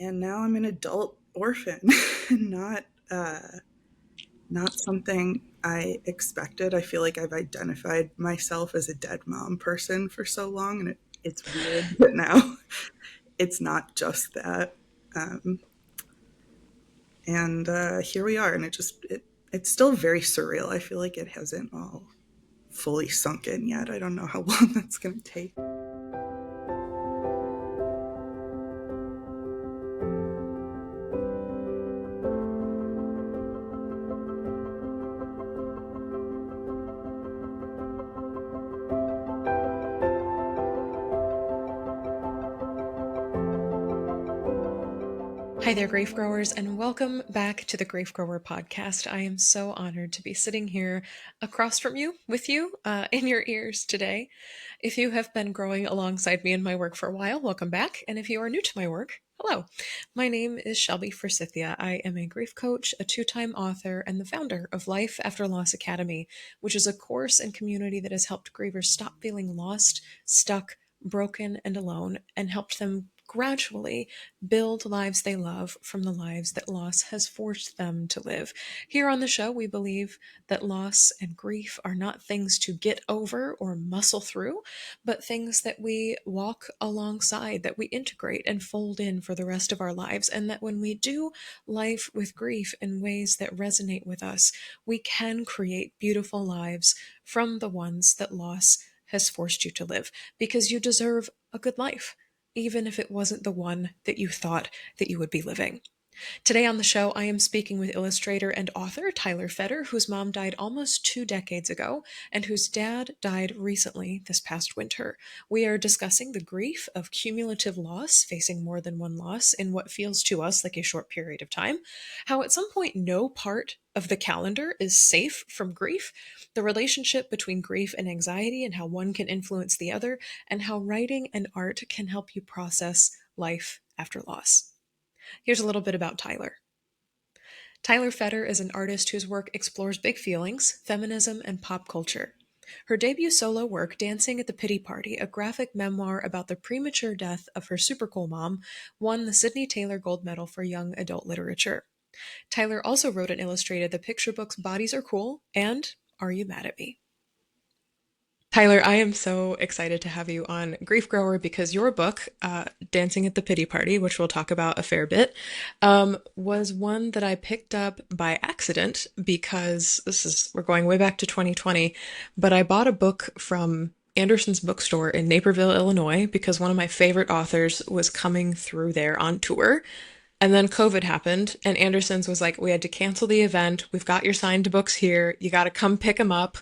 and now I'm an adult orphan. not not something I expected. I feel like I've identified myself as a dead mom person for so long, and it's weird, but now it's not just that. Um, and Here we are, and it's still very surreal. I feel like it hasn't all fully sunk in yet. I don't know how long that's going to take. Hi there, grief growers, and welcome back to the Grief Grower podcast. I am so honored to be sitting here across from you, with you, in your ears today. If you have been growing alongside me in my work for a while, welcome back. And if you are new to my work, hello. My name is Shelby Forsythia. I am a grief coach, a two-time author, and the founder of Life After Loss Academy, which is a course and community that has helped grievers stop feeling lost, stuck, broken, and alone, and helped them gradually build lives they love from the lives that loss has forced them to live. Here on the show, we believe that loss and grief are not things to get over or muscle through, but things that we walk alongside, that we integrate and fold in for the rest of our lives. And that when we do life with grief in ways that resonate with us, we can create beautiful lives from the ones that loss has forced you to live, because you deserve a good life, even if it wasn't the one that you thought that you would be living. Today on the show, I am speaking with illustrator and author Tyler Fetter, whose mom died almost 2 decades ago and whose dad died recently this past winter. We are discussing the grief of cumulative loss, facing more than one loss in what feels to us like a short period of time, how at some point no part of the calendar is safe from grief, the relationship between grief and anxiety and how one can influence the other, and how writing and art can help you process life after loss. Here's a little bit about Tyler. Tyler Fetter is an artist whose work explores big feelings, feminism, and pop culture. Her debut solo work, Dancing at the Pity Party, a graphic memoir about the premature death of her super cool mom, won the Sidney Taylor Gold Medal for Young Adult Literature. Tyler also wrote and illustrated the picture books Bodies Are Cool and Are You Mad at Me? Tyler, I am so excited to have you on Grief Grower because your book, Dancing at the Pity Party, which we'll talk about a fair bit, was one that I picked up by accident because we're going way back to 2020, but I bought a book from Anderson's bookstore in Naperville, Illinois, because one of my favorite authors was coming through there on tour. And then COVID happened, and Anderson's was like, we had to cancel the event. We've got your signed books here. You got to come pick them up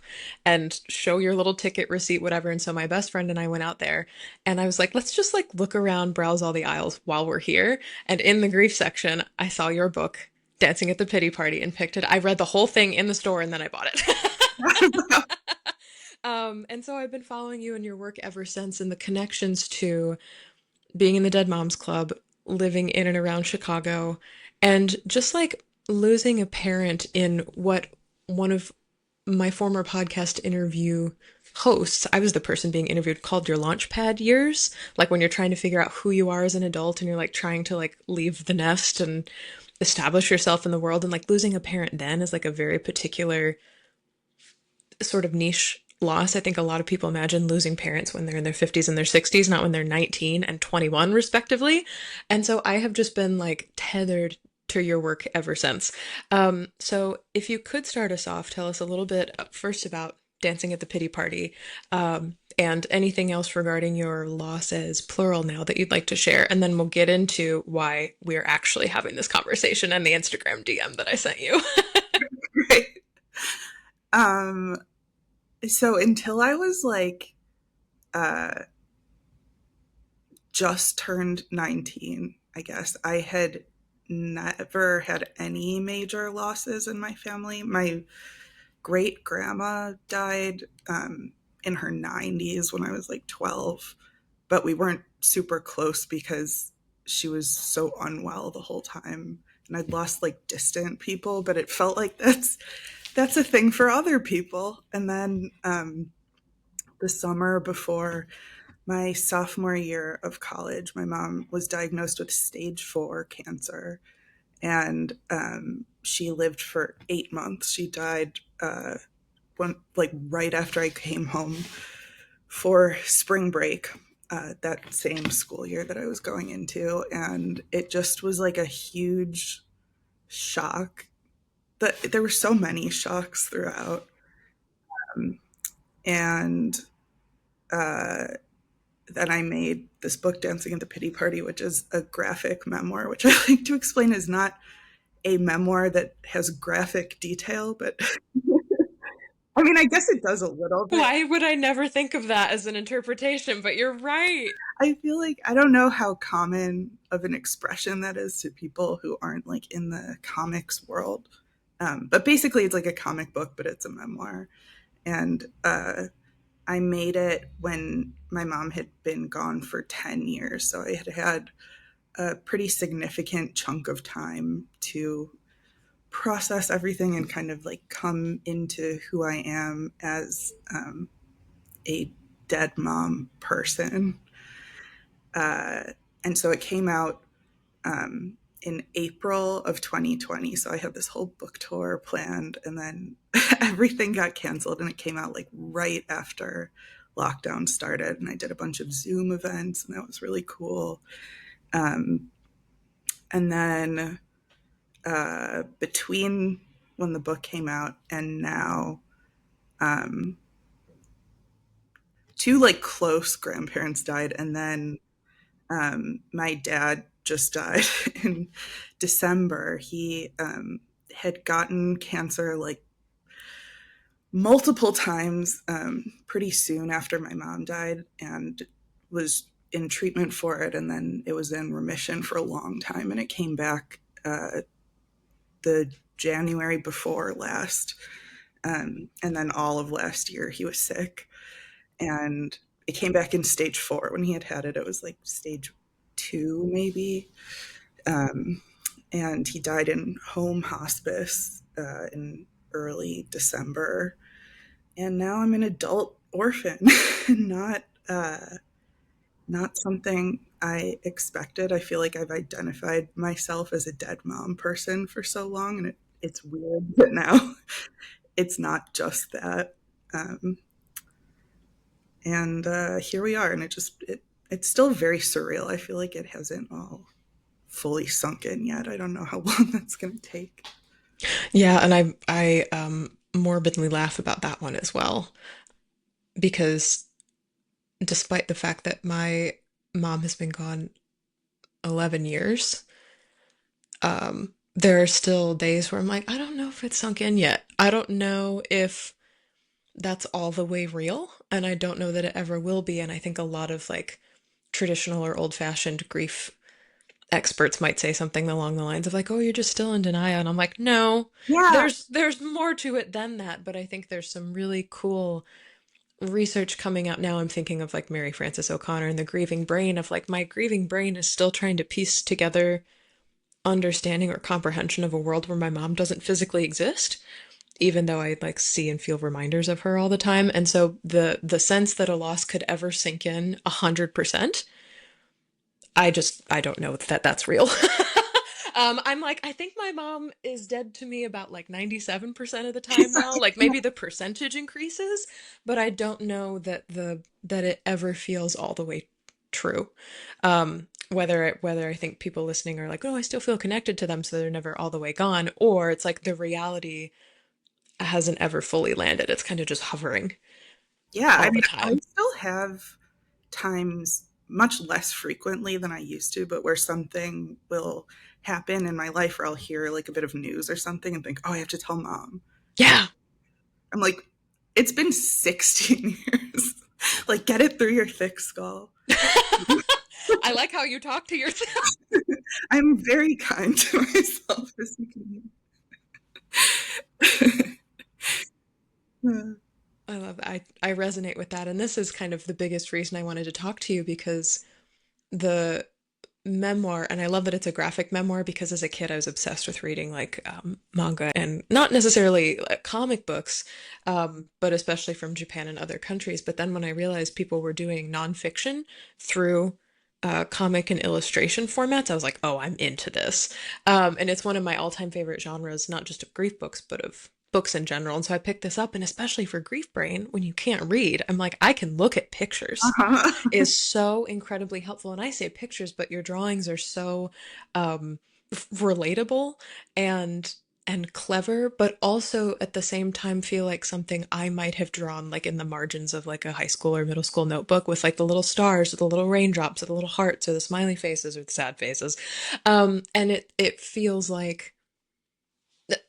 and show your little ticket receipt, whatever. And so my best friend and I went out there, and I was like, let's just like look around, browse all the aisles while we're here. And in the grief section, I saw your book, Dancing at the Pity Party, and picked it. I read the whole thing in the store and then I bought it. And so I've been following you and your work ever since, and the connections to being in the Dead Moms Club, living in and around Chicago, and just like losing a parent in what one of my former podcast interview hosts, I was the person being interviewed, called your launchpad years. Like when you're trying to figure out who you are as an adult and you're like trying to like leave the nest and establish yourself in the world, and like losing a parent then is like a very particular sort of niche loss. I think a lot of people imagine losing parents when they're in their 50s and their 60s, not when they're 19 and 21, respectively. And so I have just been like tethered to your work ever since. So if you could start us off, tell us a little bit first about Dancing at the Pity Party, and anything else regarding your losses, plural now, that you'd like to share. And then we'll get into why we're actually having this conversation and the Instagram DM that I sent you. Right. Um, so until I was like uh, just turned 19, I guess, I had never had any major losses in my family. My great grandma died in her 90s when I was like 12, but we weren't super close because she was so unwell the whole time. And I'd lost like distant people, but it felt like that's a thing for other people. And then the summer before my sophomore year of college, my mom was diagnosed with stage 4 cancer, and she lived for 8 months. She died like right after I came home for spring break. That same school year that I was going into, and it just was like a huge shock. That there were so many shocks throughout, and uh, then I made this book, Dancing at the Pity Party, which is a graphic memoir, which I like to explain is not a memoir that has graphic detail, but I mean, I guess it does a little bit. Why would I never think of that as an interpretation? But you're right. I feel like I don't know how common of an expression that is to people who aren't like in the comics world. But basically, it's like a comic book, but it's a memoir. And I made it when my mom had been gone for 10 years. So I had had a pretty significant chunk of time to process everything and kind of like come into who I am as a dead mom person. Uh, and so it came out in April of 2020. So I had this whole book tour planned, and then everything got canceled, and it came out like right after lockdown started. And I did a bunch of Zoom events, and that was really cool. Um, and then between when the book came out and now, um, two like close grandparents died, and then my dad just died in December. He had gotten cancer like multiple times pretty soon after my mom died, and was in treatment for it. And then it was in remission for a long time. And it came back the January before last. And then all of last year, he was sick. And it came back in stage 4. When he had had it, it was like stage 2, maybe. Um, and he died in home hospice in early December. And now I'm an adult orphan, not not something I expected. I feel like I've identified myself as a dead mom person for so long, and it's weird that now it's not just that. Um, and here we are, and it's still very surreal. I feel like it hasn't all fully sunk in yet. I don't know how long that's going to take. Yeah, and I morbidly laugh about that one as well because despite the fact that my mom has been gone 11 years, there are still days where I'm like, I don't know if it's sunk in yet. I don't know if that's all the way real, and I don't know that it ever will be. And I think a lot of like traditional or old-fashioned grief experts might say something along the lines of like, "Oh, you're just still in denial." And I'm like, "No, Yeah, there's more to it than that." But I think there's some really cool research coming out now. I'm thinking of like Mary Frances O'Connor and the grieving brain of like my grieving brain is still trying to piece together understanding or comprehension of a world where my mom doesn't physically exist, even though I like see and feel reminders of her all the time. And so the sense that a loss could ever sink in 100%, I don't know that that's real. I'm like, I think my mom is dead to me about like 97% of the time now. Like maybe the percentage increases, but I don't know that it ever feels all the way true. Whether I think people listening are like, oh, I still feel connected to them, so they're never all the way gone, or it's like the reality hasn't ever fully landed. It's kind of just hovering yeah. I all the mean, I time. still have times, much less frequently than I used to, but where something will happen in my life, or I'll hear like a bit of news or something and think, oh, I have to tell mom. And Yeah. I'm like, it's been 16 years. Like, get it through your thick skull. I like how you talk to yourself. I'm very kind to myself, as you can hear. I love that. I resonate with that. And this is kind of the biggest reason I wanted to talk to you because the memoir, and I love that it's a graphic memoir because as a kid I was obsessed with reading like manga and not necessarily like, comic books, but especially from Japan and other countries. But then when I realized people were doing nonfiction through comic and illustration formats, I was like, oh, I'm into this. And it's one of my all-time favorite genres, not just of grief books, but of books in general. And so I picked this up, and especially for Grief Brain, when you can't read, I'm like, I can look at pictures Uh-huh. is so incredibly helpful. And I say pictures, but your drawings are so um, relatable and clever, but also at the same time feel like something I might have drawn like in the margins of like a high school or middle school notebook with like the little stars or the little raindrops or the little hearts or the smiley faces or the sad faces. And it feels like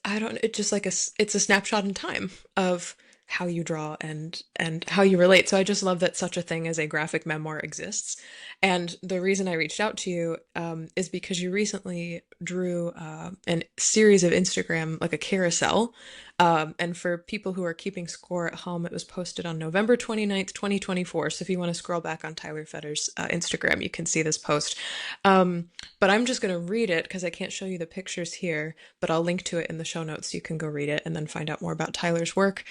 I don't, it's just like it's a snapshot in time of how you draw and how you relate. So I just love that such a thing as a graphic memoir exists. And the reason I reached out to you is because you recently drew a series of Instagram, like a carousel. And for people who are keeping score at home, it was posted on November 29th, 2024. So if you want to scroll back on Tyler Fetter's Instagram, you can see this post. But I'm just going to read it because I can't show you the pictures here, but I'll link to it in the show notes so you can go read it and then find out more about Tyler's work.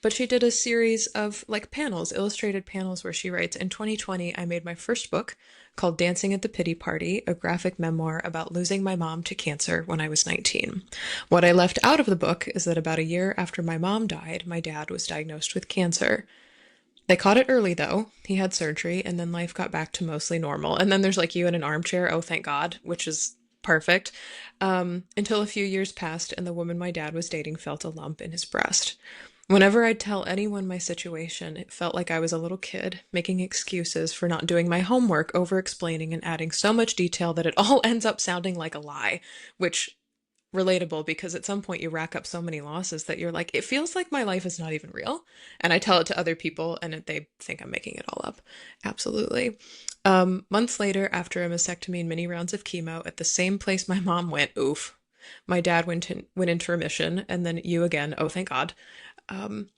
But she did a series of like panels, illustrated panels, where she writes, in 2020, I made my first book called Dancing at the Pity Party, a graphic memoir about losing my mom to cancer when I was 19. What I left out of the book is that about a year after my mom died, my dad was diagnosed with cancer. They caught it early though. He had surgery and then life got back to mostly normal. And then there's like you in an armchair, oh thank God, which is perfect. Until a few years passed and the woman my dad was dating felt a lump in his breast. Whenever I'd tell anyone my situation, it felt like I was a little kid, making excuses for not doing my homework, over explaining and adding so much detail that it all ends up sounding like a lie, which relatable because at some point you rack up so many losses that you're like, it feels like my life is not even real. And I tell it to other people and they think I'm making it all up. Absolutely. Months later, after a mastectomy and many rounds of chemo at the same place my mom went, oof, my dad went into remission, and then you again, oh thank God. Um,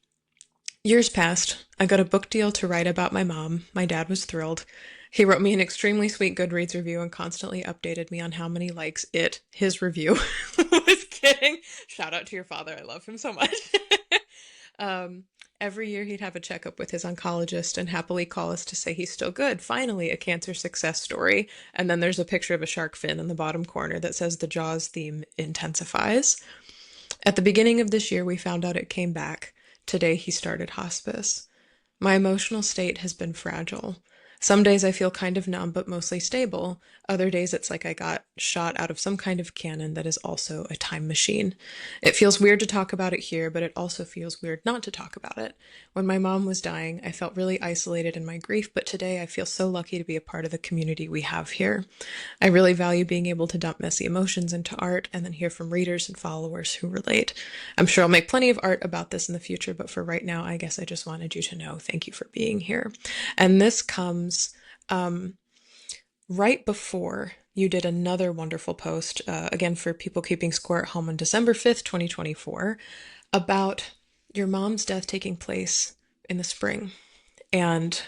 Years passed. I got a book deal to write about my mom. My dad was thrilled. He wrote me an extremely sweet Goodreads review and constantly updated me on how many likes his review, was getting. Shout out to your father. I love him so much. um, every year he'd have a checkup with his oncologist and happily call us to say he's still good. Finally, a cancer success story. And then there's a picture of a shark fin in the bottom corner that says the Jaws theme intensifies. At the beginning of this year, we found out it came back. Today, he started hospice. My emotional state has been fragile. Some days I feel kind of numb, but mostly stable. Other days it's like I got shot out of some kind of cannon that is also a time machine. It feels weird to talk about it here, but it also feels weird not to talk about it. When my mom was dying, I felt really isolated in my grief, but today I feel so lucky to be a part of the community we have here. I really value being able to dump messy emotions into art and then hear from readers and followers who relate. I'm sure I'll make plenty of art about this in the future, but for right now, I guess I just wanted you to know thank you for being here. And this comes right before you did another wonderful post, again for people keeping score at home, on December 5th, 2024, about your mom's death taking place in the spring and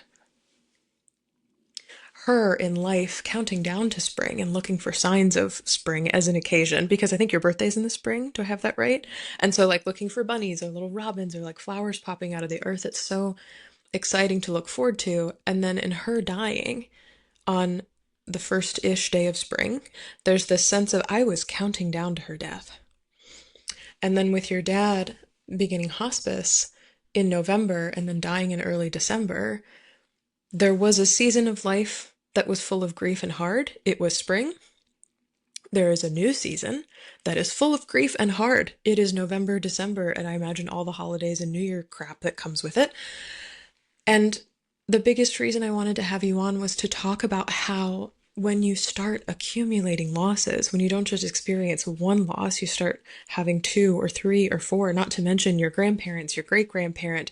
her in life counting down to spring and looking for signs of spring as an occasion, because I think your birthday's in the spring. Do I have that right? And so like looking for bunnies or little robins or like flowers popping out of the earth. It's so exciting to look forward to. And then in her dying on the first-ish day of spring, there's this sense of I was counting down to her death. And then with your dad beginning hospice in November and then dying in early December, there was a season of life that was full of grief and hard. It was spring. There is a new season that is full of grief and hard. It is November, December, and I imagine all the holidays and New Year crap that comes with it. And the biggest reason I wanted to have you on was to talk about how when you start accumulating losses, when you don't just experience one loss, you start having two or three or four, not to mention your grandparents, your great grandparent,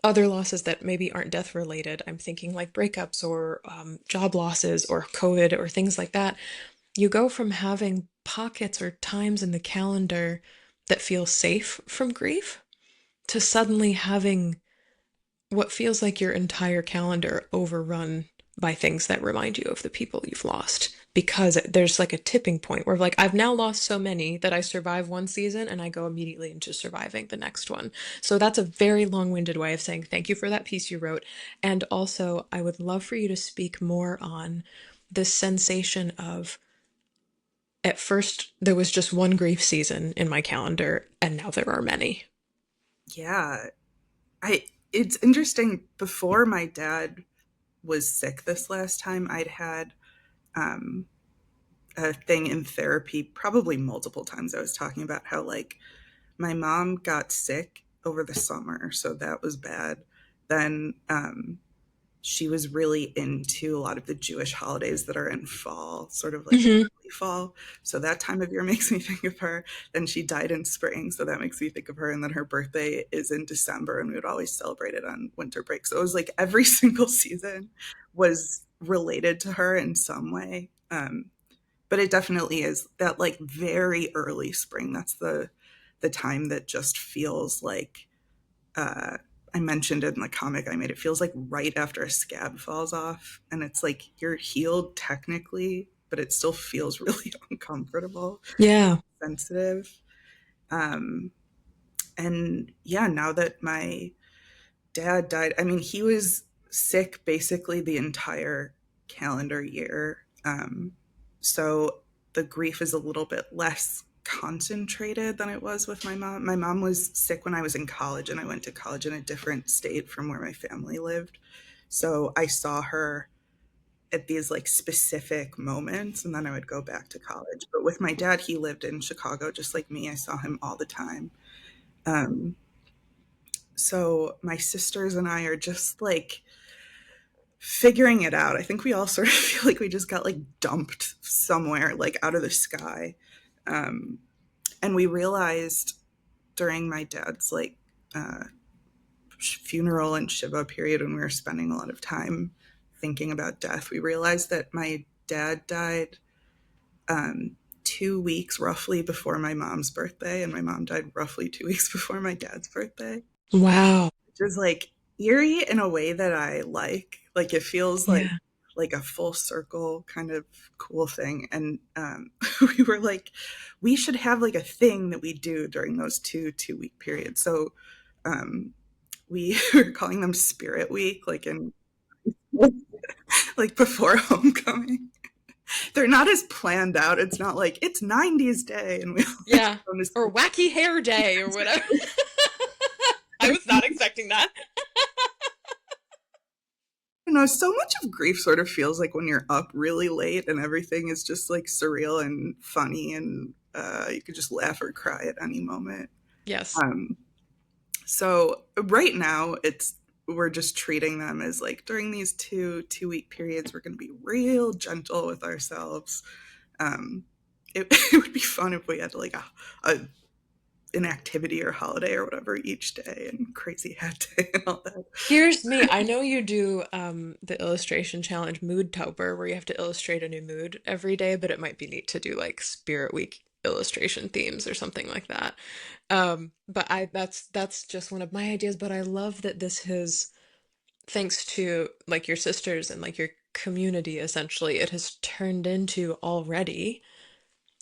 other losses that maybe aren't death related. I'm thinking like breakups or job losses or COVID or things like that. You go from having pockets or times in the calendar that feel safe from grief to suddenly having what feels like your entire calendar overrun by things that remind you of the people you've lost. Because there's like a tipping point where like I've now lost so many that I survive one season and I go immediately into surviving the next one. So that's a very long-winded way of saying thank you for that piece you wrote. And also, I would love for you to speak more on this sensation of at first there was just one grief season in my calendar and now there are many. Yeah. I it's interesting. Before my dad was sick this last time, I'd had um a thing in therapy probably multiple times. I was talking about how like my mom got sick over the summer, so that was bad. Then she was really into a lot of the Jewish holidays that are in fall, sort of like Hmm. early fall. So that time of year makes me think of her. Then she died in spring, so that makes me think of her. And then her birthday is in December, and we would always celebrate it on winter break. So it was like every single season was related to her in some way. But it definitely is that like very early spring. That's the time that just feels like uh, I mentioned in the comic I made. It feels like right after a scab falls off, and it's like you're healed technically, but it still feels really uncomfortable, Yeah. sensitive. Um, and yeah, now that my dad died, I mean, he was sick basically the entire calendar year. So the grief is a little bit less concentrated than it was with my mom. My mom was sick when I was in college, and I went to college in a different state from where my family lived. So I saw her at these like specific moments, and then I would go back to college. But with my dad, he lived in Chicago just like me. I saw him all the time. Um, so my sisters and I are just like figuring it out. I think we all sort of feel like we just got like dumped somewhere, like out of the sky. Um, and we realized during my dad's like funeral and Shiva period, when we were spending a lot of time thinking about death, we realized that my dad died 2 weeks roughly before my mom's birthday, and my mom died roughly 2 weeks before my dad's birthday, Wow. which is like eerie in a way that I like. Like it feels Yeah. like a full circle kind of cool thing. And we were like, we should have like a thing that we do during those 2 week periods. So um, we were calling them Spirit Week, like in like before homecoming. They're not as planned out. It's not like it's 90s day and we all like Yeah. go to Or wacky hair day or whatever. I was not expecting that. you know, so much of grief sort of feels like when you're up really late and everything is just like surreal and funny, and you could just laugh or cry at any moment. Yes. Um, so right now it's we're just treating them as like during these 2 week periods we're going to be real gentle with ourselves. Um, it would be fun if we had like a an activity or holiday or whatever each day, and crazy hat day and all that. Here's me. I know you do the illustration challenge Mood Tober where you have to illustrate a new mood every day, but it might be neat to do like Spirit Week illustration themes or something like that. But I that's just one of my ideas, but I love that this has thanks to like your sisters and like your community essentially, it has turned into already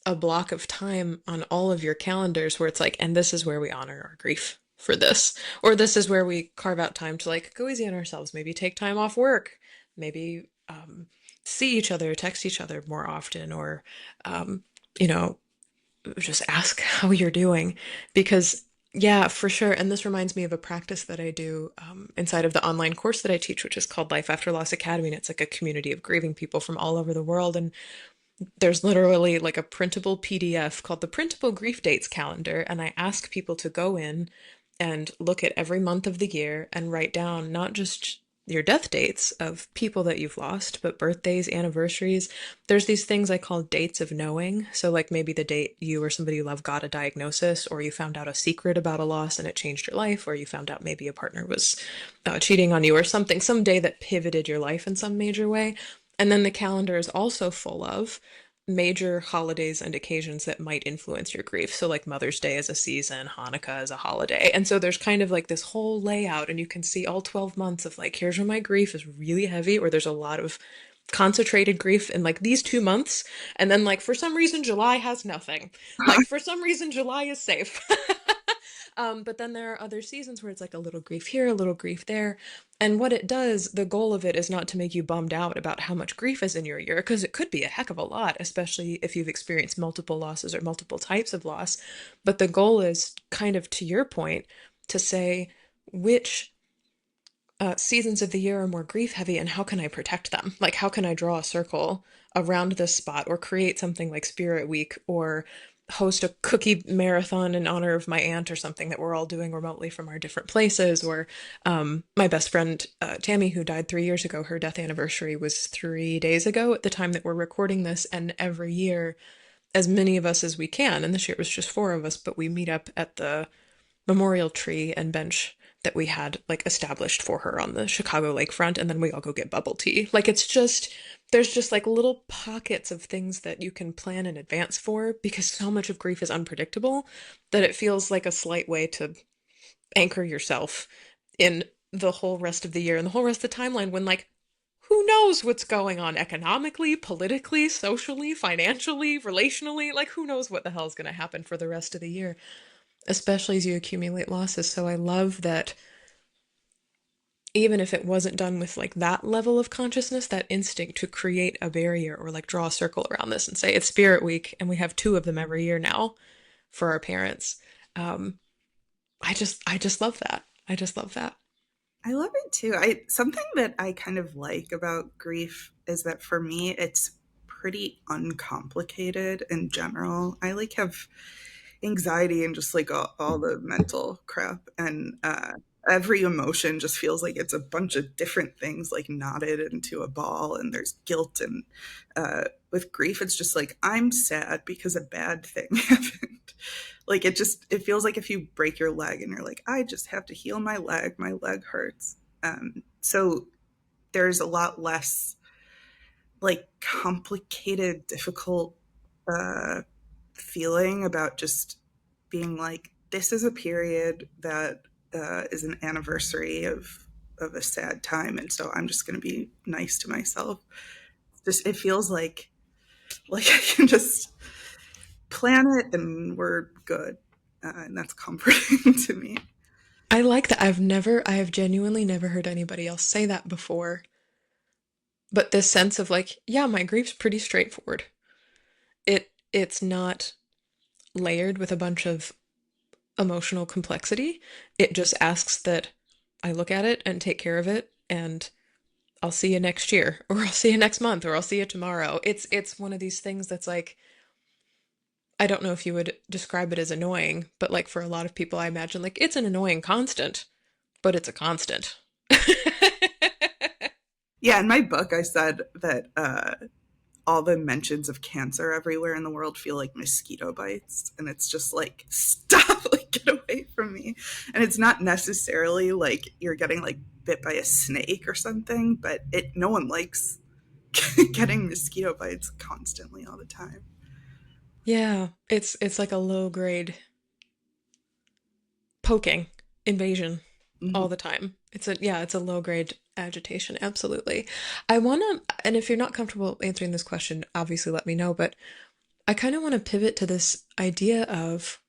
a block of time on all of your calendars where it's like, and this is where we honor our grief for this, or this is where we carve out time to like go easy on ourselves, maybe take time off work, maybe see each other, text each other more often, or um, you know, just ask how you're doing. Because yeah, for sure. And this reminds me of a practice that I do inside of the online course that I teach, which is called Life After Loss Academy. And it's like a community of grieving people from all over the world. And there's literally like a printable PDF called the Printable Grief Dates Calendar, and I ask people to go in and look at every month of the year and write down not just your death dates of people that you've lost, but birthdays, anniversaries. There's these things I call dates of knowing. So, like maybe the date you or somebody you love got a diagnosis, or you found out a secret about a loss and it changed your life, or you found out maybe a partner was cheating on you or something, some day that pivoted your life in some major way. And then the calendar is also full of major holidays and occasions that might influence your grief. So, like Mother's Day is a season, Hanukkah is a holiday. And so there's kind of like this whole layout, and you can see all 12 months of like, here's where my grief is really heavy, or there's a lot of concentrated grief in like these 2 months. And then, like, for some reason, July has nothing. Like, for some reason, July is safe. But then there are other seasons where it's like a little grief here, a little grief there. And what it does, the goal of it is not to make you bummed out about how much grief is in your year, because it could be a heck of a lot, especially if you've experienced multiple losses or multiple types of loss. But the goal is kind of to your point to say which seasons of the year are more grief heavy and how can I protect them? Like, how can I draw a circle around this spot or create something like Spirit Week or host a cookie marathon in honor of my aunt or something that we're all doing remotely from our different places? Or my best friend, Tammy, who died 3 years ago, her death anniversary was 3 days ago at the time that we're recording this. And every year, as many of us as we can, and this year it was just four of us, but we meet up at the memorial tree and bench that we had like established for her on the Chicago lakefront, and then we all go get bubble tea. Like, it's just there's just like little pockets of things that you can plan in advance for, because so much of grief is unpredictable that it feels like a slight way to anchor yourself in the whole rest of the year and the whole rest of the timeline, when like who knows what's going on economically, politically, socially, financially, relationally. Like, who knows what the hell's going to happen for the rest of the year, especially as you accumulate losses. So I love that even if it wasn't done with like that level of consciousness, that instinct to create a barrier or like draw a circle around this and say it's Spirit Week and we have two of them every year now for our parents. Um, I just love that. I just love that. I love it too. I something that I kind of like about grief is that for me it's pretty uncomplicated in general. I like have anxiety and just like all the mental crap, and every emotion just feels like it's a bunch of different things like knotted into a ball, and there's guilt, and with grief it's just like I'm sad because a bad thing happened. Like it feels like if you break your leg and you're like, I just have to heal my leg hurts. So there's a lot less like complicated, difficult uh, feeling about just being like, this is a period that is an anniversary of a sad time, and so I'm just going to be nice to myself. Just it feels like I can just plan it and we're good, and that's comforting to me. I like that. I have genuinely never heard anybody else say that before. But this sense of like, yeah, my grief's pretty straightforward. It's not layered with a bunch of emotional complexity. It just asks that I look at it and take care of it, and I'll see you next year, or I'll see you next month, or I'll see you tomorrow. It's one of these things that's like, I don't know if you would describe it as annoying, but like for a lot of people I imagine like it's an annoying constant, but it's a constant. Yeah, in my book I said that all the mentions of cancer everywhere in the world feel like mosquito bites, and it's just like, stop, like get away from me. And it's not necessarily like you're getting like bit by a snake or something, but it no one likes getting mosquito bites constantly all the time. Yeah, it's like a low grade poking invasion Mm-hmm. all the time. It's a low grade agitation, absolutely. I want to, and if you're not comfortable answering this question, obviously let me know, but I kind of want to pivot to this idea of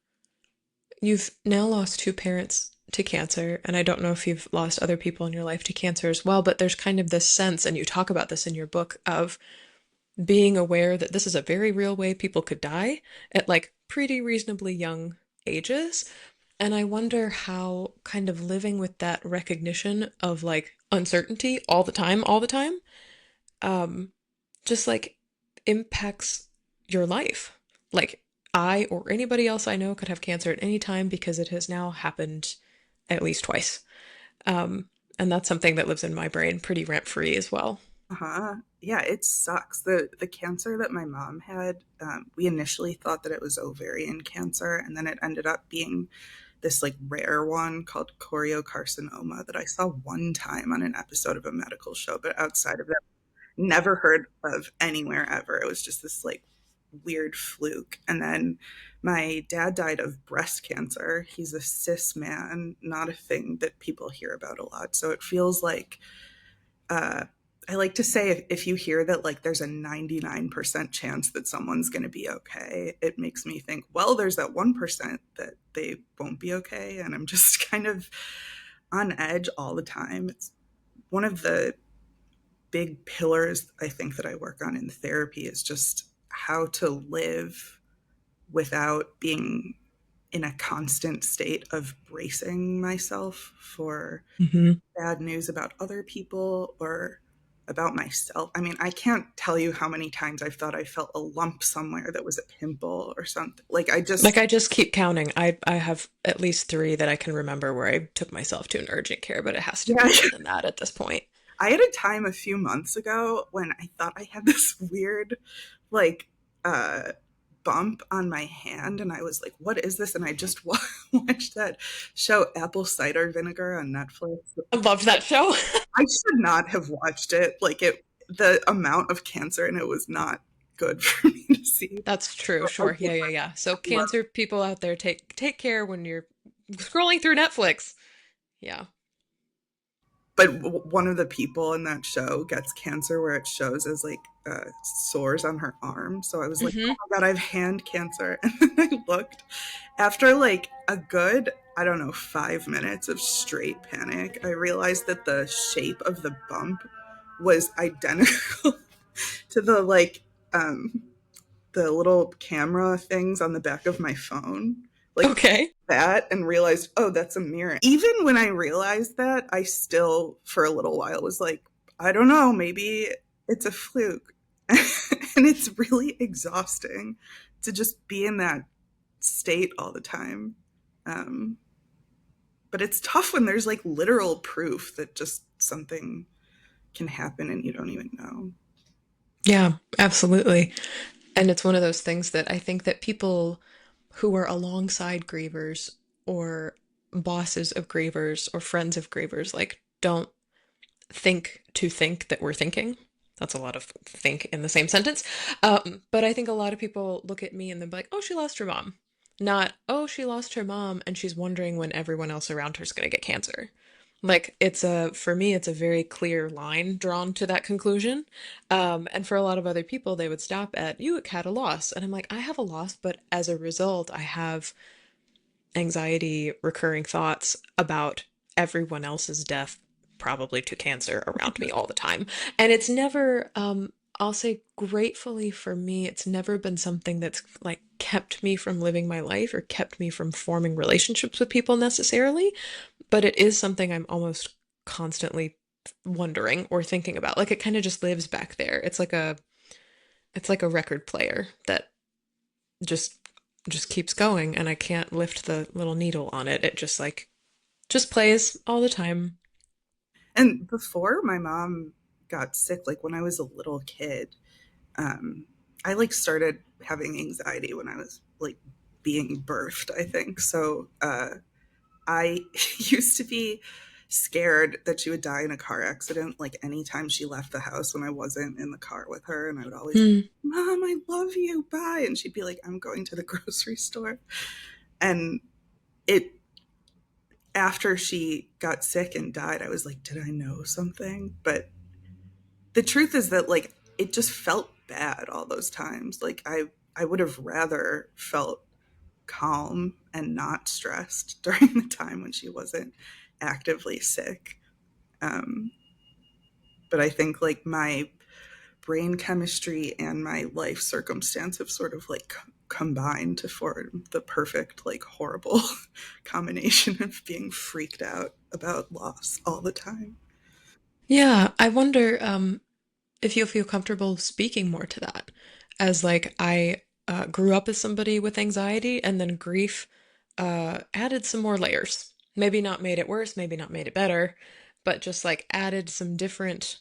you've now lost two parents to cancer, and I don't know if you've lost other people in your life to cancer as well, but there's kind of this sense, and you talk about this in your book, of being aware that this is a very real way people could die at like pretty reasonably young ages. And I wonder how kind of living with that recognition of like uncertainty all the time, um, just like impacts your life. Like, I or anybody else I know could have cancer at any time because it has now happened at least twice. Um, and that's something that lives in my brain pretty rent free as well. Uh-huh. Yeah, it sucks. The cancer that my mom had, we initially thought that it was ovarian cancer, and then it ended up being this like rare one called choriocarcinoma that I saw one time on an episode of a medical show, but outside of that, never heard of anywhere ever. It was just this like weird fluke. And then my dad died of breast cancer. He's a cis man, not a thing that people hear about a lot. So it feels like, uh, I like to say if you hear that like there's a 99% chance that someone's going to be okay, it makes me think, well, there's that 1% that they won't be okay. And I'm just kind of on edge all the time. It's one of the big pillars I think that I work on in therapy is just how to live without being in a constant state of bracing myself for Hmm. bad news about other people or about myself. I mean, I can't tell you how many times I've thought I felt a lump somewhere that was a pimple or something. Like I Like just, I just keep counting. I have at least three that I can remember where I took myself to an urgent care, but it has to be yeah. more than that at this point. I had a time a few months ago when I thought I had this weird, like, uh, bump on my hand, and I was like, "What is this?" And I just watched that show, Apple Cider Vinegar, on Netflix. I loved that show. I should not have watched it. Like it, the amount of cancer in it was not good for me to see. That's true. I Sure. did Yeah, yeah, yeah. So love cancer people out there, take care when you're scrolling through Netflix. Yeah. but one of the people in that show gets cancer where it shows as like sores on her arm. So I was like, oh Hmm. my God, I have hand cancer. And then I looked after like a good, I don't know, 5 minutes of straight panic. I realized that the shape of the bump was identical to um, the little camera things on the back of my phone. Like Okay. that and realized, oh, that's a mirror. Even when I realized that, I still, for a little while, was like, I don't know, maybe it's a fluke. And it's really exhausting to just be in that state all the time. Um, but it's tough when there's like literal proof that just something can happen and you don't even know. Yeah, absolutely. And it's one of those things that I think that people who are alongside grievers or bosses of grievers or friends of grievers like don't think that we're thinking. That's a lot of think in the same sentence. But I think a lot of people look at me and they're like, oh, she lost her mom. Not, oh, she lost her mom and she's wondering when everyone else around her is going to get cancer. Like, for me, it's a very clear line drawn to that conclusion. And for a lot of other people, they would stop at, you had a loss. And I'm like, I have a loss, but as a result, I have anxiety, recurring thoughts about everyone else's death, probably to cancer, around me all the time. And it's never, I'll say gratefully for me, it's never been something that's like kept me from living my life or kept me from forming relationships with people necessarily, but it is something I'm almost constantly wondering or thinking about. Like it kind of just lives back there. It's like a record player that just just keeps going and I can't lift the little needle on it. It just plays all the time. And before my mom got sick, like when I was a little kid, I like started having anxiety when I was like being birthed, I think. So I used to be scared that she would die in a car accident like anytime she left the house when I wasn't in the car with her. And I would always be, Hmm. Mom, I love you, bye. And she'd be like, I'm going to the grocery store. And it, after she got sick and died, I was like, did I know something? But the truth is that like it just felt bad all those times. Like I would have rather felt calm and not stressed during the time when she wasn't actively sick. Um, but I think like my brain chemistry and my life circumstance have sort of like combined to form the perfect like horrible combination of being freaked out about loss all the time. Yeah, I wonder if you'll feel comfortable speaking more to that. As like I grew up as somebody with anxiety, and then grief added some more layers. Maybe not made it worse, maybe not made it better, but just like added some different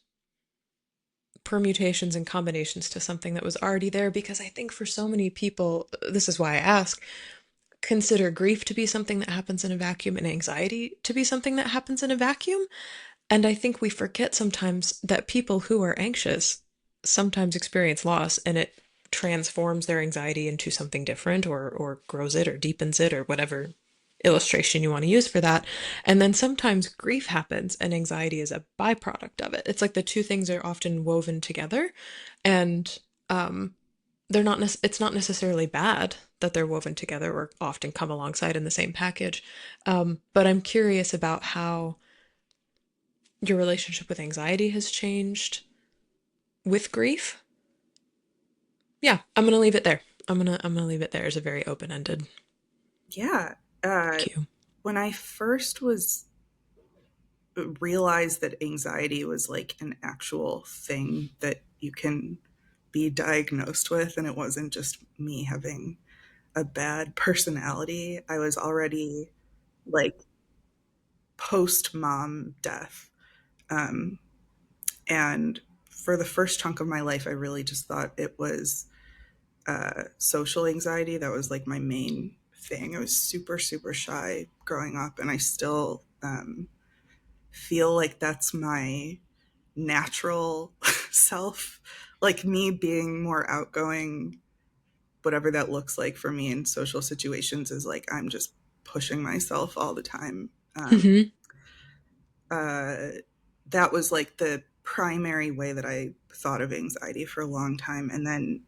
permutations and combinations to something that was already there. Because I think for so many people, this is why I ask, consider grief to be something that happens in a vacuum and anxiety to be something that happens in a vacuum. And I think we forget sometimes that people who are anxious sometimes experience loss and it transforms their anxiety into something different, or grows it or deepens it or whatever illustration you want to use for that. And then sometimes grief happens and anxiety is a byproduct of it. It's like the two things are often woven together, and um, it's not necessarily bad that they're woven together or often come alongside in the same package. But I'm curious about how your relationship with anxiety has changed with grief. Yeah, I'm gonna leave it there. I'm gonna leave it there as a very open-ended Yeah. Uh, cue. when I first was realized that anxiety was like an actual thing that you can be diagnosed with, and it wasn't just me having a bad personality, I was already like post mom death. Um, and for the first chunk of my life, I really just thought it was social anxiety. That was like my main thing. I was super, super shy growing up, and I still feel like that's my natural self. Like me being more outgoing, whatever that looks like for me in social situations, is like I'm just pushing myself all the time. Mm-hmm. Uh, that was like the primary way that I thought of anxiety for a long time. And then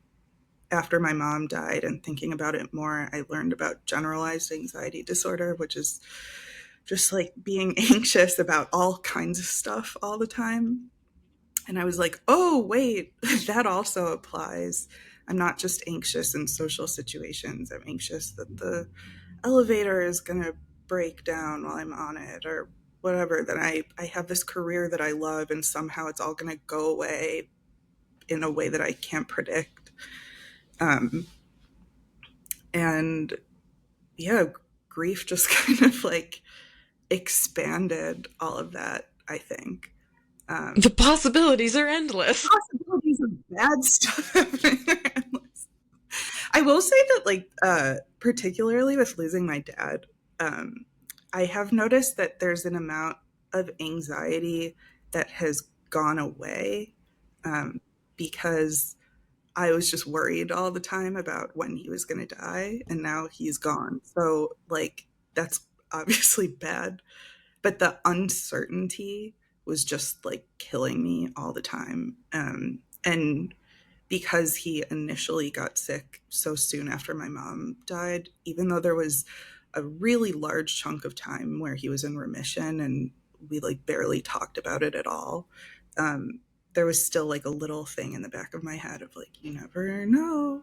after my mom died and thinking about it more, I learned about generalized anxiety disorder, which is just like being anxious about all kinds of stuff all the time. And I was like, oh, wait, that also applies. I'm not just anxious in social situations. I'm anxious that the elevator is going to break down while I'm on it or whatever. That I have this career that I love and somehow it's all going to go away in a way that I can't predict. Um, and yeah, grief just kind of like expanded all of that, I think. The possibilities are endless. Possibilities of bad stuff happening. I will say that, like, particularly with losing my dad, um, I have noticed that there's an amount of anxiety that has gone away um, because I was just worried all the time about when he was going to die, and now he's gone. So, like, that's obviously bad, but the uncertainty was just like killing me all the time. And because he initially got sick so soon after my mom died, even though there was a really large chunk of time where he was in remission and we like barely talked about it at all, um, there was still like a little thing in the back of my head of like, you never know.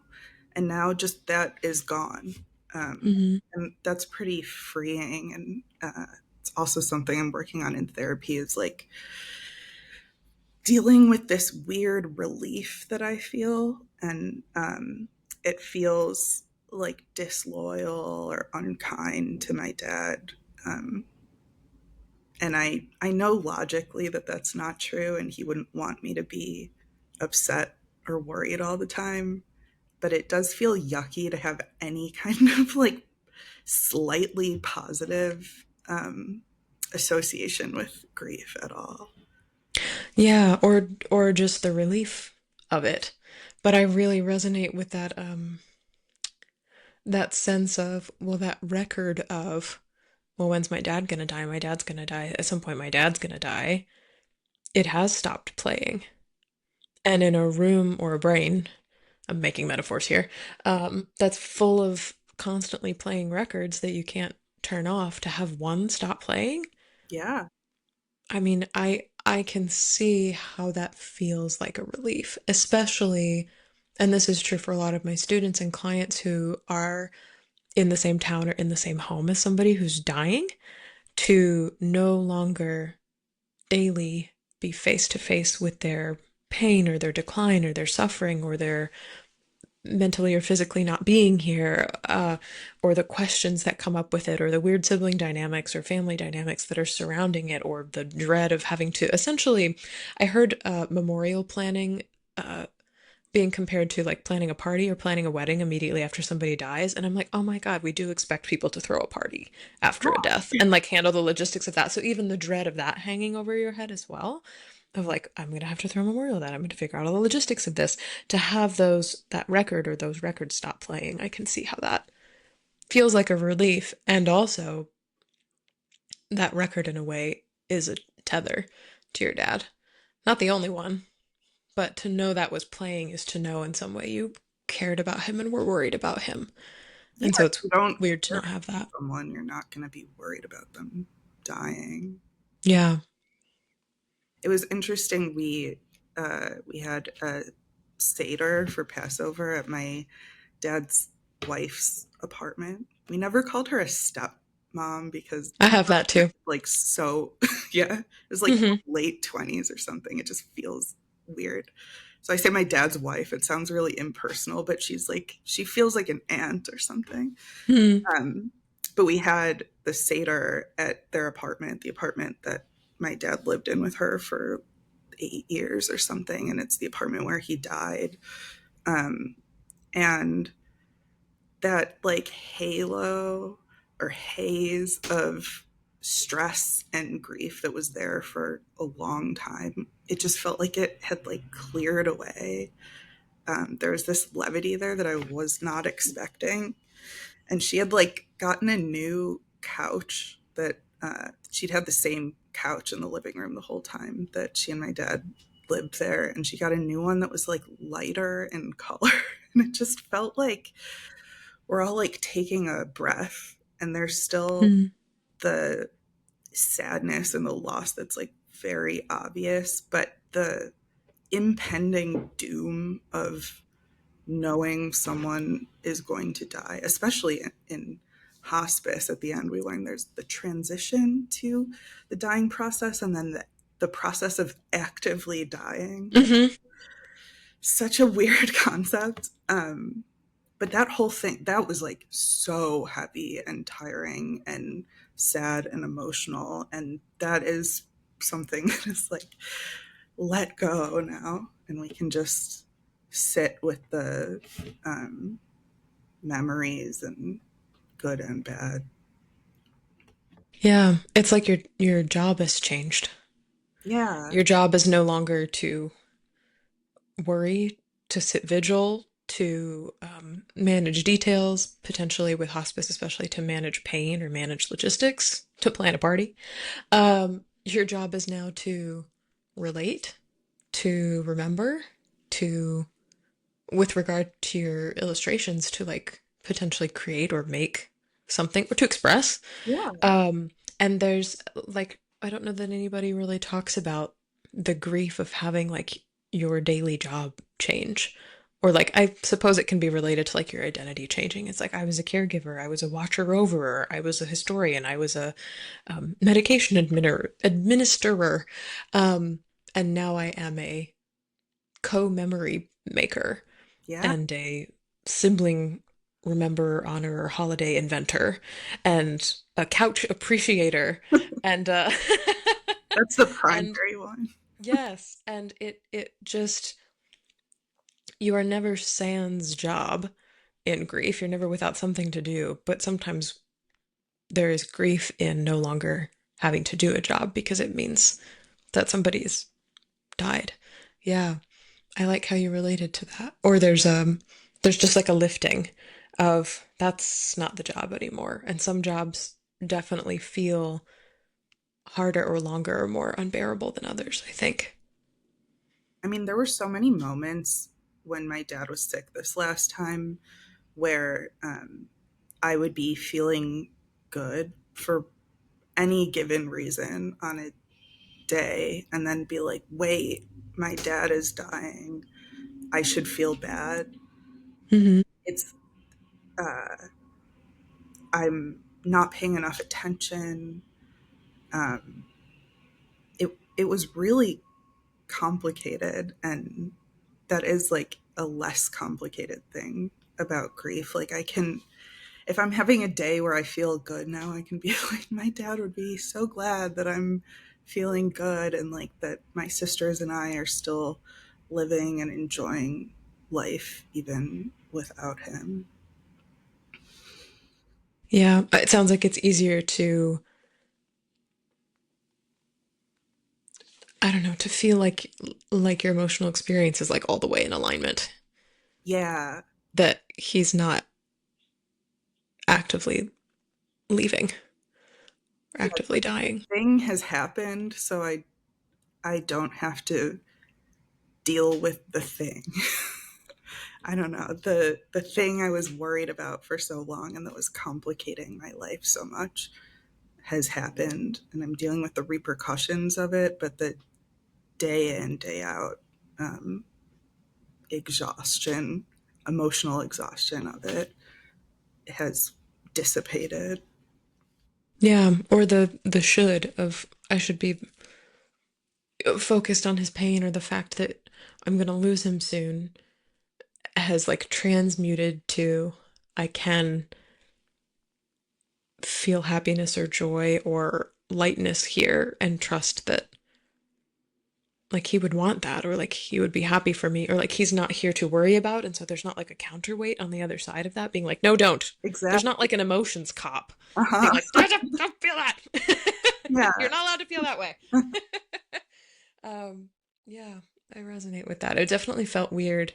And now just that is gone. Um, Mm-hmm. and that's pretty freeing. And it's also something I'm working on in therapy is like dealing with this weird relief that I feel, and it feels like disloyal or unkind to my dad. Um, and I know logically that that's not true, and he wouldn't want me to be upset or worried all the time. But it does feel yucky to have any kind of like slightly positive association with grief at all. Yeah, or just the relief of it. But I really resonate with that sense of, well, that record of, well, when's my dad gonna die? My dad's gonna die. At some point, my dad's gonna die. It has stopped playing. And in a room or a brain, I'm making metaphors here, that's full of constantly playing records that you can't turn off, to have one stop playing. Yeah. I mean, I can see how that feels like a relief, especially, and this is true for a lot of my students and clients who are in the same town or in the same home as somebody who's dying, to no longer daily be face to face with their pain or their decline or their suffering or their mentally or physically not being here, or the questions that come up with it, or the weird sibling dynamics or family dynamics that are surrounding it, or the dread of having to essentially. I heard memorial planning being compared to like planning a party or planning a wedding immediately after somebody dies. And I'm like, oh my God, we do expect people to throw a party after a death and like handle the logistics of that. So even the dread of that hanging over your head as well. of like, I'm gonna have to throw a memorial that. I'm gonna figure out all the logistics of this. To have that record or those records stop playing, I can see how that feels like a relief. And also, that record in a way is a tether to your dad. Not the only one, but to know that was playing is to know in some way you cared about him and were worried about him. Yeah, And so if it's you don't weird to care not have that. about someone, you're not going to be worried about them dying. Yeah. It was interesting. We had a Seder for Passover at my dad's wife's apartment. We never called her a stepmom because I have that too. like so yeah, it was like Hmm. late 20s or something. It just feels weird. So I say my dad's wife. It sounds really impersonal, but she feels like an aunt or something. Hmm. Um, but we had the Seder at their apartment, the apartment that my dad lived in with her for 8 years or something, and it's the apartment where he died. Um, and that like halo or haze of stress and grief that was there for a long time, it just felt like it had like cleared away. There was this levity there that I was not expecting, and she had like gotten a new couch that she'd had the same couch in the living room the whole time that she and my dad lived there, and she got a new one that was like lighter in color and it just felt like we're all like taking a breath, and there's still Hmm. the sadness and the loss that's like very obvious, but the impending doom of knowing someone is going to die, especially in hospice. At the end, we learn there's the transition to the dying process and then the process of actively dying. Hmm. Such a weird concept. But that whole thing, that was like so heavy and tiring and sad and emotional. And that is something that is like, let go now. And we can just sit with the um, memories and good and bad. Yeah. It's like your job has changed. Yeah. Your job is no longer to worry, to sit vigil, to manage details, potentially with hospice, especially to manage pain or manage logistics, to plan a party. Your job is now to relate, to remember, to, with regard to your illustrations, to like potentially create or make something or to express. Yeah. Um, and there's like, I don't know that anybody really talks about the grief of having like your daily job change. Or like, I suppose it can be related to like your identity changing. It's like, I was a caregiver, I was a watcher over, I was a historian, I was a medication administerer. Um, and now I am a co-memory maker Yeah. and a sibling remember, honor, or holiday inventor, and a couch appreciator, and That's the and primary one. yes, and it just you are never sans job in grief. You're never without something to do, but sometimes there is grief in no longer having to do a job because it means that somebody's died. Yeah. I like how you related to that. Or there's just like a lifting of that's not the job anymore. And some jobs definitely feel harder or longer or more unbearable than others, I think. I mean, there were so many moments when my dad was sick this last time where I would be feeling good for any given reason on a day and then be like, wait, my dad is dying. I should feel bad. Hmm. It's, I'm not paying enough attention. Um, it was really complicated, and that is like a less complicated thing about grief. Like I can, if I'm having a day where I feel good now, I can be like, my dad would be so glad that I'm feeling good and like that my sisters and I are still living and enjoying life even without him. Yeah, it sounds like it's easier to I don't know, to feel like your emotional experience is like all the way in alignment, Yeah. that he's not actively leaving or Yeah, actively the dying. thing has happened, so I don't have to deal with the thing. I don't know. The thing I was worried about for so long and that was complicating my life so much has happened, and I'm dealing with the repercussions of it, but the day in, day out um, exhaustion, emotional exhaustion of it has dissipated. Yeah, or the should of I should be focused on his pain, or the fact that I'm gonna lose him soon has like transmuted to I can feel happiness or joy or lightness here and trust that like he would want that, or like he would be happy for me, or like he's not here to worry about, and so there's not like a counterweight on the other side of that being like, no, don't. There's not Exactly. like an emotions cop being Uh-huh. like, don't feel that. You're Yeah. not allowed to feel that way. um yeah, I resonate with that. It definitely felt weird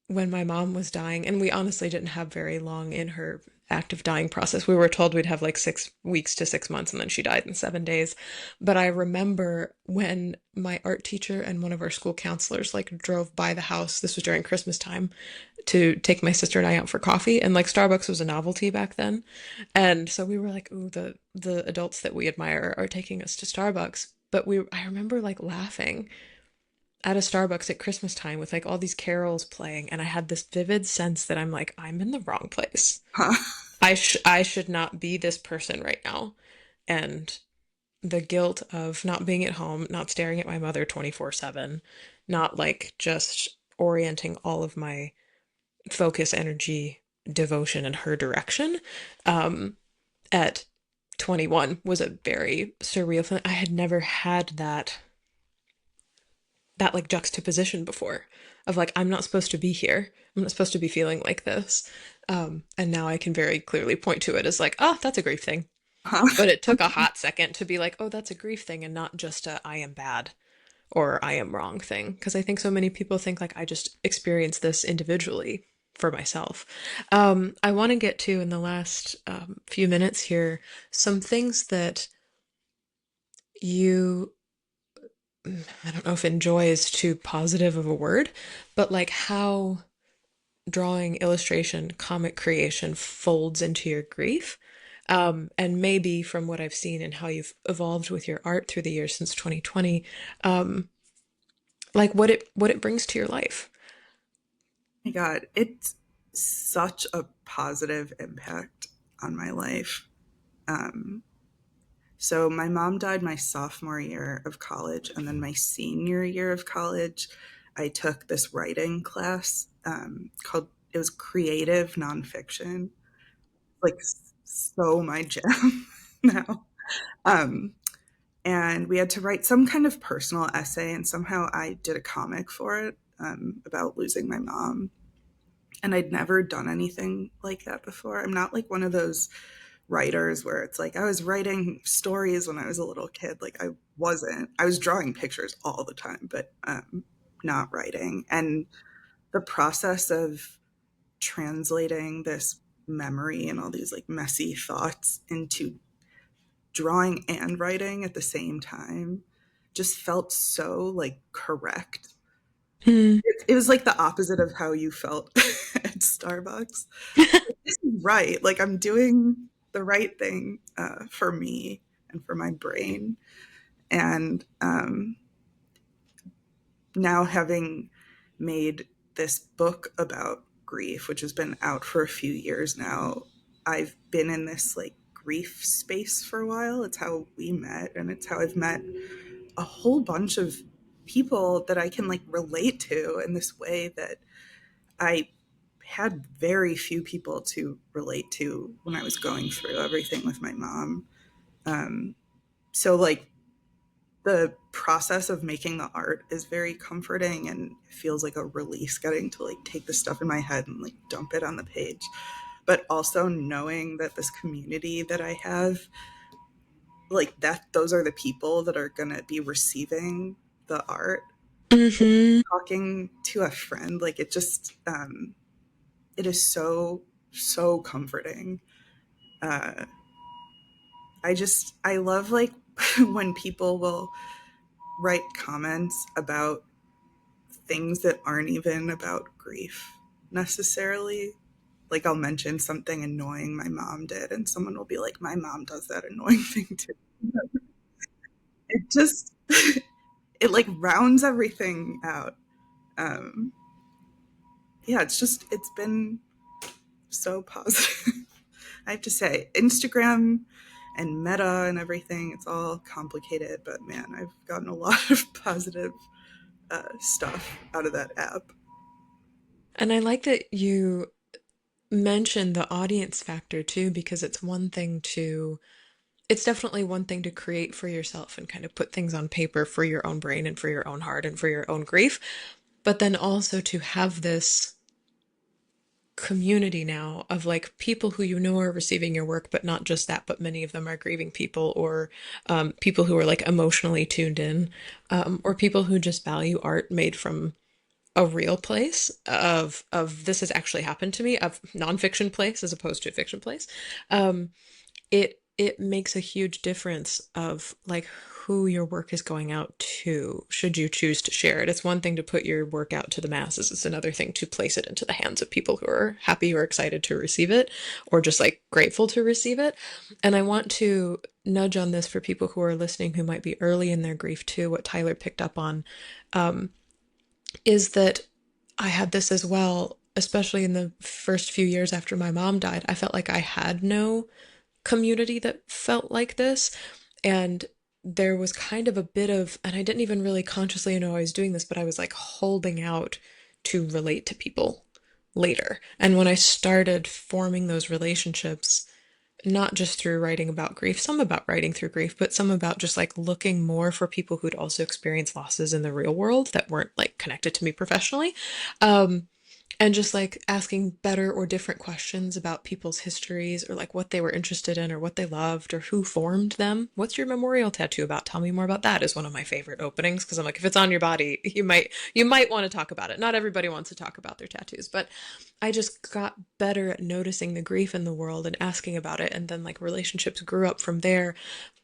when my mom was dying, and we honestly didn't have very long in her active dying process. We were told we'd have like 6 weeks to 6 months, and then she died in 7 days. But I remember when my art teacher and one of our school counselors like drove by the house. This was during Christmas time to take my sister and I out for coffee, and like Starbucks was a novelty back then. And so we were like, ooh, the adults that we admire are taking us to Starbucks. But I remember like laughing at a Starbucks at Christmas time with like all these carols playing, and I had this vivid sense that I'm like, I'm in the wrong place. Huh. I should not be this person right now. And the guilt of not being at home, not staring at my mother 24/7, not like just orienting all of my focus, energy, devotion in her direction um, at 21 was a very surreal feeling. I had never had that like juxtaposition before of like I'm not supposed to be here. I'm not supposed to be feeling like this. And now I can very clearly point to it as like, oh, that's a grief thing. Huh. But it took a hot second to be like, oh, that's a grief thing and not just a I am bad or I am wrong thing. Because I think so many people think like I just experience this individually for myself. I want to get to in the last few minutes here some things that you I don't know if enjoy is too positive of a word, but like how drawing, illustration, comic creation folds into your grief. And maybe from what I've seen and how you've evolved with your art through the years since 2020, um, like what it brings to your life. My God, it's such a positive impact on my life. Um, so my mom died my sophomore year of college, and then my senior year of college, I took this writing class called it was creative nonfiction, like so my jam now. Um, and we had to write some kind of personal essay, and somehow I did a comic for it about losing my mom. And I'd never done anything like that before. I'm not like one of those writers where it's like I was writing stories when I was a little kid. Like I wasn't. I was drawing pictures all the time, but not writing. And the process of translating this memory and all these like messy thoughts into drawing and writing at the same time just felt so like correct. Hmm. It was like the opposite of how you felt at Starbucks. This is right. Like I'm doing the right thing for me and for my brain. And now having made this book about grief, which has been out for a few years now, I've been in this like grief space for a while. It's how we met, and it's how I've met a whole bunch of people that I can like relate to in this way that I had very few people to relate to when I was going through everything with my mom. Um, so like the process of making the art is very comforting and feels like a release getting to like take the stuff in my head and like dump it on the page. But also knowing that this community that I have, like that those are the people that are gonna be receiving the art. Mm-hmm. Talking to a friend, like it just, it is so, so comforting. Uh, I love like when people will write comments about things that aren't even about grief necessarily. Like I'll mention something annoying my mom did, and someone will be like, "My mom does that annoying thing too." It just it like rounds everything out. Um, yeah, it's been so positive. I have to say, Instagram and Meta and everything, it's all complicated, but man, I've gotten a lot of positive stuff out of that app. And I like that you mentioned the audience factor too, because it's definitely one thing to create for yourself and kind of put things on paper for your own brain and for your own heart and for your own grief. But then also to have this community now of like people who you know are receiving your work, but not just that, but many of them are grieving people or people who are like emotionally tuned in, or people who just value art made from a real place of this has actually happened to me, of nonfiction place as opposed to a fiction place. It makes a huge difference of like who your work is going out to, should you choose to share it. It's one thing to put your work out to the masses, it's another thing to place it into the hands of people who are happy or excited to receive it or just like grateful to receive it. And I want to nudge on this for people who are listening who might be early in their grief too. What Tyler picked up on um, is that I had this as well, especially in the first few years after my mom died. I felt like I had no community that felt like this. And there was kind of a bit of, and I didn't even really consciously know I was doing this, but I was like holding out to relate to people later. And when I started forming those relationships, not just through writing about grief, some about writing through grief, but some about just like looking more for people who'd also experienced losses in the real world that weren't like connected to me professionally. Um, and just like asking better or different questions about people's histories or like what they were interested in or what they loved or who formed them. What's your memorial tattoo about? Tell me more about that is one of my favorite openings because I'm like, if it's on your body, you might want to talk about it. Not everybody wants to talk about their tattoos, but I just got better at noticing the grief in the world and asking about it. And then like relationships grew up from there.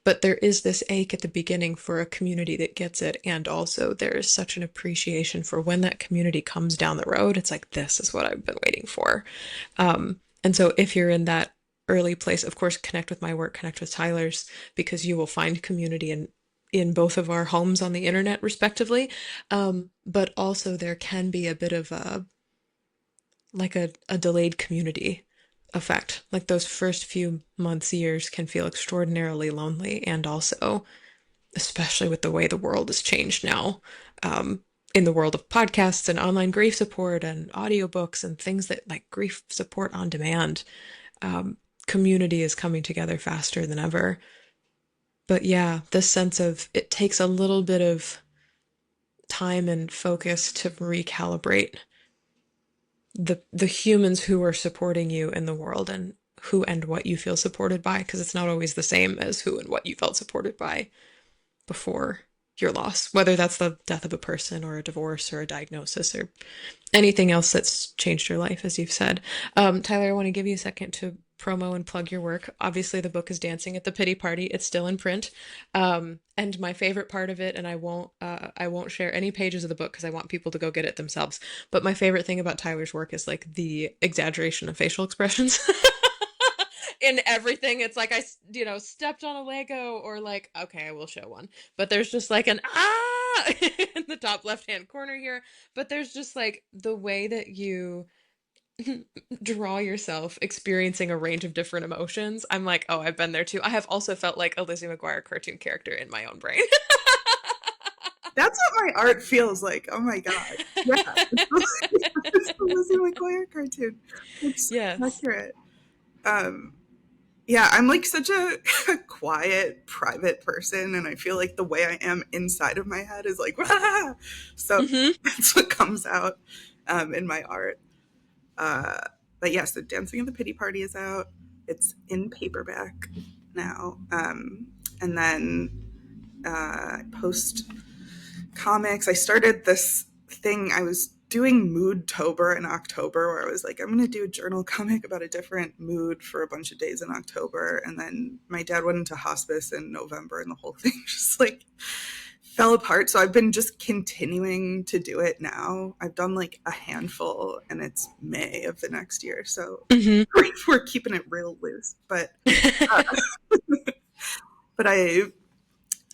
But there is this ache at the beginning for a community that gets it. And also there is such an appreciation for when that community comes down the road. It's like, this is what I've been waiting for. And so if you're in that early place, of course, connect with my work, connect with Tyler's, because you will find community in both of our homes on the internet, respectively. But also there can be a bit of a delayed community effect. Like those first few months, years can feel extraordinarily lonely, and also, especially with the way the world has changed now, in the world of podcasts and online grief support and audiobooks and things that like grief support on demand, community is coming together faster than ever. But yeah, this sense of it takes a little bit of time and focus to recalibrate the humans who are supporting you in the world and who and what you feel supported by, because it's not always the same as who and what you felt supported by before your loss, whether that's the death of a person or a divorce or a diagnosis or anything else that's changed your life, as you've said. Tyler, I want to give you a second to promo and plug your work. Obviously, the book is Dancing at the Pity Party. It's still in print. And my favorite part of it, and I won't share any pages of the book because I want people to go get it themselves. But my favorite thing about Tyler's work is like the exaggeration of facial expressions. In everything, it's like stepped on a Lego, or like, okay, I will show one, but there's just like an in the top left hand corner here. But there's just like the way that you draw yourself experiencing a range of different emotions. I'm like, oh, I've been there too. I have also felt like a Lizzie McGuire cartoon character in my own brain. That's what my art feels like. Oh my god. Yeah. It's the Lizzie McGuire cartoon. It's so Yes. accurate. Um, yeah, I'm like such a quiet, private person, and I feel like the way I am inside of my head is like, "Wah!" So Mm-hmm. that's what comes out in my art. Uh, but yeah, so Dancing at the Pity Party is out. It's in paperback now. And then I post comics. I started this thing. I was doing Moodtober in October, where I was like, I'm going to do a journal comic about a different mood for a bunch of days in October. And then my dad went into hospice in November, and the whole thing just like fell apart. So I've been just continuing to do it now. I've done like a handful, and it's May of the next year. So Hmm. we're keeping it real loose. Uh, but I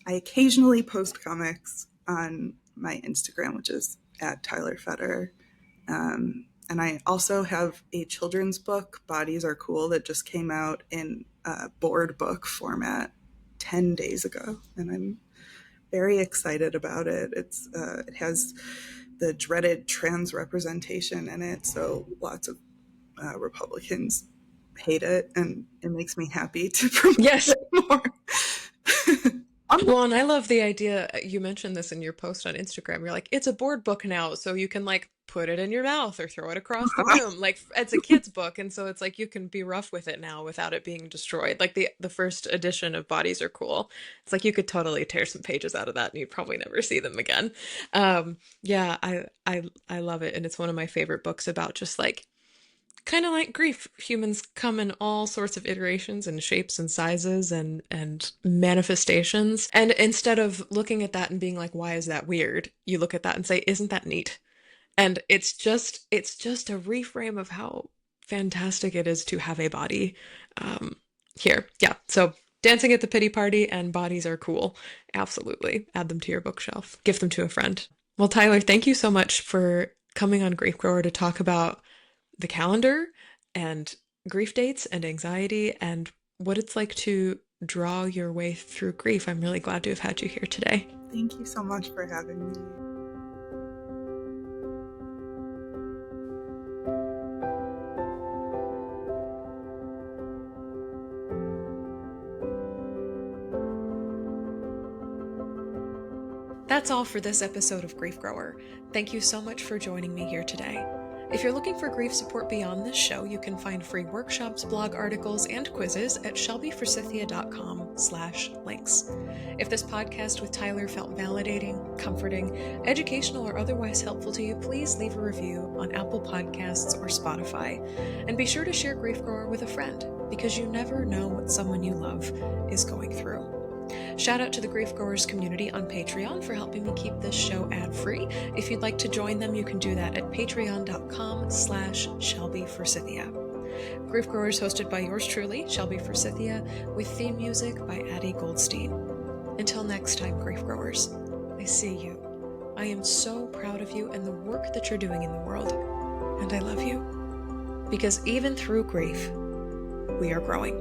occasionally post comics on my Instagram, which is at Tyler Fetter. And I also have a children's book, Bodies Are Cool, that just came out in board book format 10 days ago. And I'm very excited about it. It has the dreaded trans representation in it, so lots of Republicans hate it, and it makes me happy to promote Yes. it more. Well, and I love the idea. You mentioned this in your post on Instagram. You're like, it's a board book now, so you can like put it in your mouth or throw it across the room. Like it's a kid's book, and so it's like you can be rough with it now without it being destroyed. Like the first edition of Bodies Are Cool. It's like you could totally tear some pages out of that, and you'd probably never see them again. Yeah, I love it, and it's one of my favorite books about just like kind of like grief. Humans come in all sorts of iterations and shapes and sizes and manifestations. And instead of looking at that and being like, why is that weird? You look at that and say, isn't that neat? And it's just a reframe of how fantastic it is to have a body. Um, Here. Yeah. So dancing at the pity party and bodies are cool. Absolutely. Add them to your bookshelf. Give them to a friend. Well, Tyler, thank you so much for coming on Grief Grower to talk about the calendar and grief dates and anxiety and what it's like to draw your way through grief. I'm really glad to have had you here today. Thank you so much for having me. That's all for this episode of Grief Grower. Thank you so much for joining me here today. If you're looking for grief support beyond this show, you can find free workshops, blog articles, and quizzes at shelbyforsythia.com/links. If this podcast with Tyler felt validating, comforting, educational, or otherwise helpful to you, please leave a review on Apple Podcasts or Spotify. And be sure to share Grief Grower with a friend, because you never know what someone you love is going through. Shout out to the Grief Growers community on Patreon for helping me keep this show ad-free. If you'd like to join them, you can do that at patreon.com/shelbyforsythia. Grief Growers hosted by yours truly, Shelby Forsythia, with theme music by Addie Goldstein. Until next time, Grief Growers, I see you. I am so proud of you and the work that you're doing in the world. And I love you. Because even through grief, we are growing.